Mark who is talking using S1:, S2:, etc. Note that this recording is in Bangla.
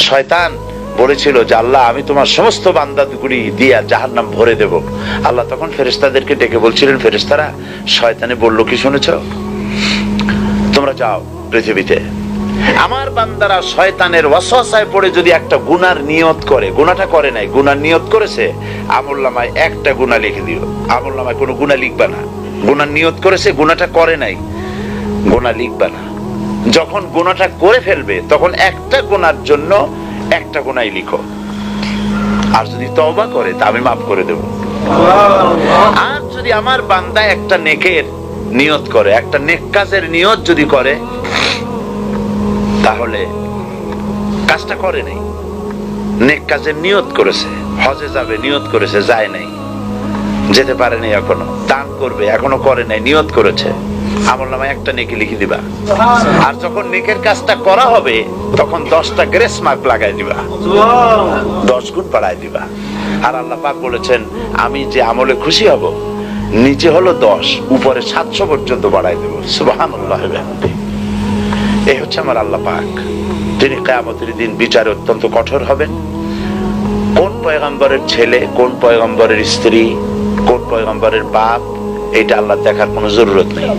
S1: শয়তান বলেছিল যে আল্লাহ আমি তোমার সমস্ত বান্দাগুলি দিয়া জাহান্নাম ভরে দেব। আল্লাহ তখন ফেরেশতাদেরকে ডেকে বলছিলেন, ফেরেশতারা শয়তানে বলল কি শুনেছ? তোমরা যাও পৃথিবীতে, আমার বান্দারা শয়তানের ওয়াসওয়াসায় পড়ে যদি একটা গুনার নিয়ত করে, গুনাহটা করে নাই, গুনার নিয়ত করেছে, আমলনামায় একটা গুনাহ লিখে দিও। আমলনামায় কোনো গুনাহ লিখবা না। গুনার নিয়ত করেছে, গুনাহটা করে নাই, গুনাহ লিখবা না। যখন গুনাহটা করে ফেলবে তখন একটা গুনার জন্য একটা গুনাহই লিখো, আর যদি তওবা করে তা আমি মাফ করে দেব। আর যদি আমার বান্দা একটা নেকের নিয়ত করে, একটা নেক কাজের নিয়ত যদি করে, তাহলে কাজটা করে নাই, নেক কাজের নিয়ত করেছে, হজে যাবে নিয়ত করেছে, যায় নাই, যেতে পারে নাই, এখনো দান করবে এখনো করে নাই, নিয়ত করেছে, আমলনামায় একটা নেকি লিখে দিবা। আর যখন নেকের কাজটা করা হবে তখন 10টা গ্রেস মার্ক লাগাই দিবা, 10 গুণ বাড়ায় দিবা। আর আল্লাহ পাক বলেছেন আমি যে আমলে খুশি হব, নিচে হলো 10, উপরে 700 পর্যন্ত বাড়ায় দেব। সুবহানাল্লাহ। এই হচ্ছে আমার আল্লাহ পাক। তিনি কিয়ামতের দিন বিচারে অত্যন্ত কঠোর হবেন। কোন পয়গম্বরের ছেলে, কোন পয়গম্বরের স্ত্রী, কোন পয়গম্বরের বাপ, এটা আল্লাহ দেখার কোনো জরুরত নেই।